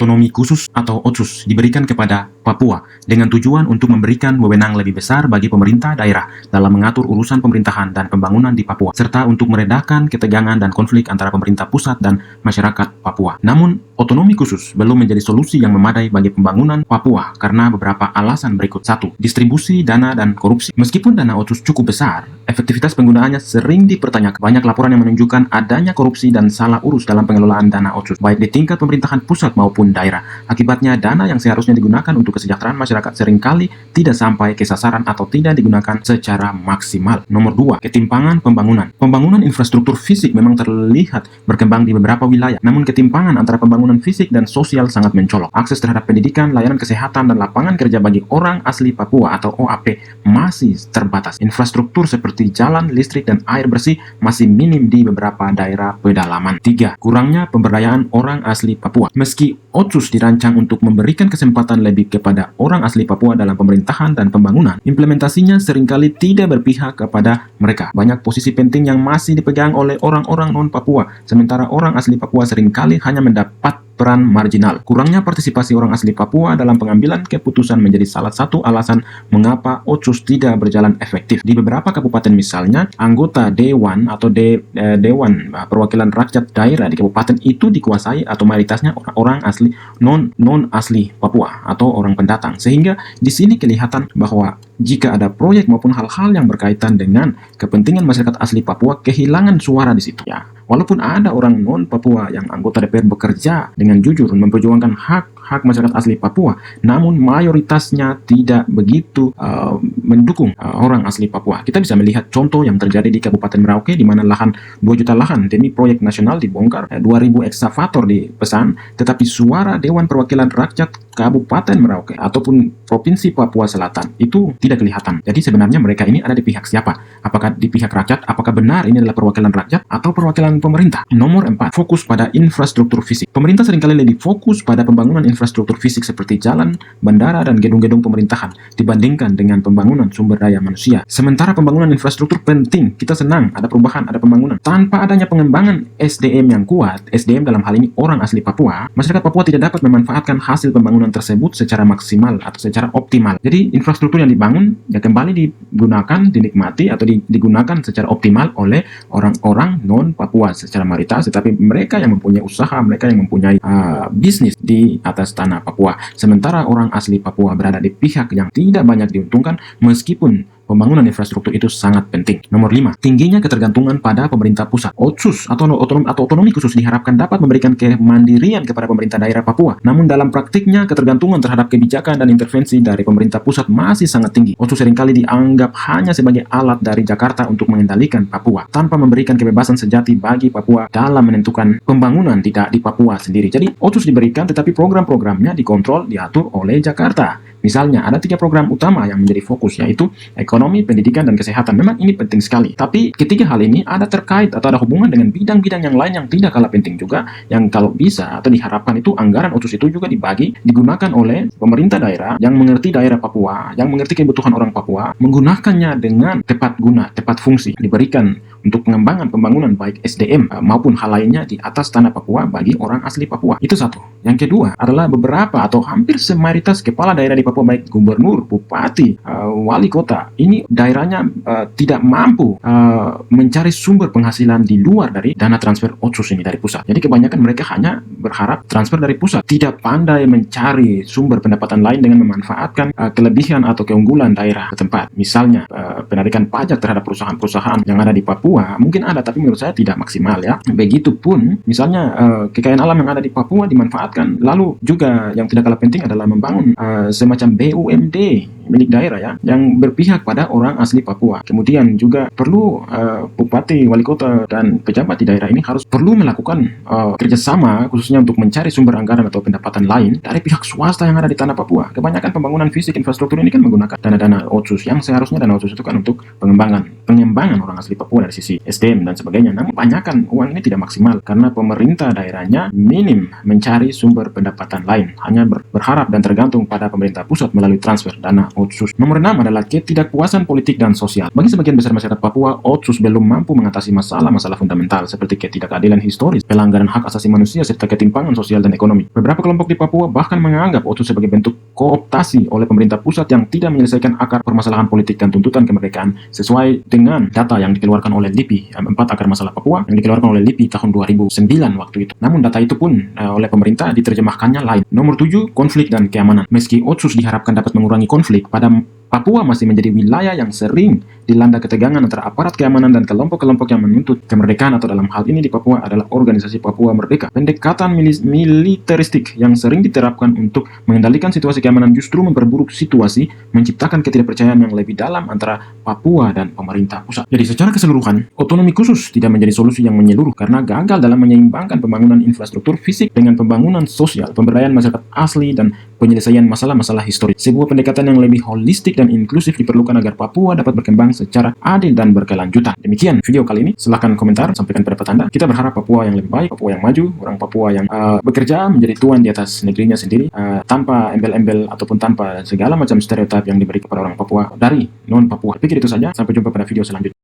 otonomi khusus atau OTSUS diberikan kepada Papua dengan tujuan untuk memberikan wewenang lebih besar bagi pemerintah daerah dalam mengatur urusan pemerintahan dan pembangunan di Papua, serta untuk meredakan ketegangan dan konflik antara pemerintah pusat dan masyarakat Papua. Namun, otonomi khusus belum menjadi solusi yang memadai bagi pembangunan Papua karena beberapa alasan berikut. 1. Distribusi dana dan korupsi. Meskipun dana OTSUS cukup besar, efektivitas penggunaannya sering dipertanyakan. Banyak laporan yang menunjukkan adanya korupsi dan salah urus dalam pengelolaan dana OTSUS, baik di tingkat pemerintahan pusat maupun daerah. Akibatnya, dana yang seharusnya digunakan untuk kesejahteraan masyarakat seringkali tidak sampai ke sasaran atau tidak digunakan secara maksimal. Nomor 2. Ketimpangan pembangunan. Pembangunan infrastruktur fisik memang terlihat berkembang di beberapa wilayah, namun ketimpangan antara pembangunan fisik dan sosial sangat mencolok. Akses terhadap pendidikan, layanan kesehatan, dan lapangan kerja bagi orang asli Papua atau OAP masih terbatas. Infrastruktur seperti jalan, listrik, dan air bersih masih minim di beberapa daerah pedalaman. 3. Kurangnya pemberdayaan orang asli Papua. Meski OTSUS dirancang untuk memberikan kesempatan lebih kepada orang asli Papua dalam pemerintahan dan pembangunan, implementasinya seringkali tidak berpihak kepada mereka. Banyak posisi penting yang masih dipegang oleh orang-orang non-Papua, sementara orang asli Papua seringkali hanya mendapat peran marginal. Kurangnya partisipasi orang asli Papua dalam pengambilan keputusan menjadi salah satu alasan mengapa OTSUS tidak berjalan efektif. Di beberapa kabupaten misalnya, anggota Dewan atau Dewan Perwakilan Rakyat Daerah di kabupaten itu dikuasai atau mayoritasnya orang-orang asli non asli Papua atau orang pendatang. Sehingga di sini kelihatan bahwa jika ada proyek maupun hal-hal yang berkaitan dengan kepentingan masyarakat asli Papua, kehilangan suara di situ ya. Walaupun ada orang non-Papua yang anggota DPR bekerja dengan jujur memperjuangkan hak masyarakat asli Papua, namun mayoritasnya tidak begitu mendukung orang asli Papua. Kita bisa melihat contoh yang terjadi di Kabupaten Merauke, di mana lahan 2 juta lahan demi proyek nasional dibongkar, 2.000 eksavator dipesan, tetapi suara Dewan Perwakilan Rakyat Kabupaten Merauke ataupun Provinsi Papua Selatan itu tidak kelihatan. Jadi sebenarnya mereka ini ada di pihak siapa? Apakah di pihak rakyat? Apakah benar ini adalah perwakilan rakyat atau perwakilan pemerintah? Nomor 4. Fokus pada infrastruktur fisik. Pemerintah seringkali lebih fokus pada pembangunan infrastruktur fisik seperti jalan, bandara, dan gedung-gedung pemerintahan dibandingkan dengan pembangunan sumber daya manusia. Sementara pembangunan infrastruktur penting, kita senang ada perubahan, ada pembangunan. Tanpa adanya pengembangan SDM yang kuat, SDM dalam hal ini orang asli Papua, masyarakat Papua tidak dapat memanfaatkan hasil pembangunan tersebut secara maksimal atau secara optimal. Jadi infrastruktur yang dibangun ya kembali digunakan, dinikmati atau digunakan secara optimal oleh orang-orang non-Papua secara mayoritas, tetapi mereka yang mempunyai usaha, mereka yang mempunyai bisnis di atas tanah Papua. Sementara orang asli Papua berada di pihak yang tidak banyak diuntungkan meskipun pembangunan infrastruktur itu sangat penting. Nomor 5. Tingginya ketergantungan pada pemerintah pusat. OTSUS atau otonomi khusus diharapkan dapat memberikan kemandirian kepada pemerintah daerah Papua. Namun dalam praktiknya ketergantungan terhadap kebijakan dan intervensi dari pemerintah pusat masih sangat tinggi. OTSUS seringkali dianggap hanya sebagai alat dari Jakarta untuk mengendalikan Papua, tanpa memberikan kebebasan sejati bagi Papua dalam menentukan pembangunan tidak di Papua sendiri. Jadi OTSUS diberikan tetapi program-programnya dikontrol, diatur oleh Jakarta. Misalnya, ada 3 program utama yang menjadi fokus, yaitu ekonomi, pendidikan, dan kesehatan. Memang ini penting sekali. Tapi ketiga hal ini ada terkait atau ada hubungan dengan bidang-bidang yang lain yang tidak kalah penting juga, yang kalau bisa atau diharapkan itu anggaran OTSUS itu juga digunakan oleh pemerintah daerah yang mengerti daerah Papua, yang mengerti kebutuhan orang Papua, menggunakannya dengan tepat guna, tepat fungsi, diberikan untuk pengembangan pembangunan baik SDM maupun hal lainnya di atas tanah Papua bagi orang asli Papua. Itu satu. Yang kedua adalah beberapa atau hampir semayoritas kepala daerah di Papua, baik gubernur, bupati, wali kota, ini daerahnya tidak mampu mencari sumber penghasilan di luar dari dana transfer OTSUS ini dari pusat. Jadi kebanyakan mereka hanya berharap transfer dari pusat, tidak pandai mencari sumber pendapatan lain dengan memanfaatkan kelebihan atau keunggulan daerah setempat. Misalnya penarikan pajak terhadap perusahaan-perusahaan yang ada di Papua mungkin ada, tapi menurut saya tidak maksimal ya. Begitupun misalnya kekayaan alam yang ada di Papua dimanfaatkan. Lalu juga yang tidak kalah penting adalah membangun semacam BUMD milik daerah ya, yang berpihak pada orang asli Papua. Kemudian juga perlu bupati, wali kota, dan pejabat di daerah ini harus perlu melakukan kerjasama khususnya untuk mencari sumber anggaran atau pendapatan lain dari pihak swasta yang ada di tanah Papua. Kebanyakan pembangunan fisik infrastruktur ini kan menggunakan dana-dana OTSUS, yang seharusnya dana OTSUS itu kan untuk pengembangan orang asli Papua dari sisi SDM dan sebagainya. Namun kebanyakan uang ini tidak maksimal karena pemerintah daerahnya minim mencari sumber pendapatan lain, hanya berharap dan tergantung pada pemerintah pusat melalui transfer dana otsus. Nomor 6 adalah ketidakpuasan politik dan sosial. Bagi sebagian besar masyarakat Papua, otsus belum mampu mengatasi masalah-masalah fundamental seperti ketidakadilan historis, pelanggaran hak asasi manusia, serta ketimpangan sosial dan ekonomi. Beberapa kelompok di Papua bahkan menganggap otsus sebagai bentuk kooptasi oleh pemerintah pusat yang tidak menyelesaikan akar permasalahan politik dan tuntutan kemerdekaan sesuai dengan data yang dikeluarkan oleh LIPI, 4 akar masalah Papua yang dikeluarkan oleh LIPI tahun 2009 waktu itu. Namun data itu pun oleh pemerintah diterjemahkannya lain. Nomor 7, konflik dan keamanan. Meski otsus diharapkan dapat mengurangi konflik, pada Papua masih menjadi wilayah yang sering dilanda ketegangan antara aparat keamanan dan kelompok-kelompok yang menuntut kemerdekaan, atau dalam hal ini di Papua adalah Organisasi Papua Merdeka. Pendekatan militeristik yang sering diterapkan untuk mengendalikan situasi keamanan justru memperburuk situasi, menciptakan ketidakpercayaan yang lebih dalam antara Papua dan pemerintah pusat. Jadi secara keseluruhan, otonomi khusus tidak menjadi solusi yang menyeluruh karena gagal dalam menyeimbangkan pembangunan infrastruktur fisik dengan pembangunan sosial, pemberdayaan masyarakat asli, dan penyelesaian masalah-masalah historis. Sebuah pendekatan yang lebih holistik dan inklusif diperlukan agar Papua dapat berkembang secara adil dan berkelanjutan. Demikian video kali ini. Silahkan komentar, sampaikan pendapat Anda. Kita berharap Papua yang lebih baik, Papua yang maju, orang Papua yang bekerja menjadi tuan di atas negerinya sendiri, tanpa embel-embel ataupun tanpa segala macam stereotip yang diberi kepada orang Papua dari non-Papua. Pikir itu saja. Sampai jumpa pada video selanjutnya.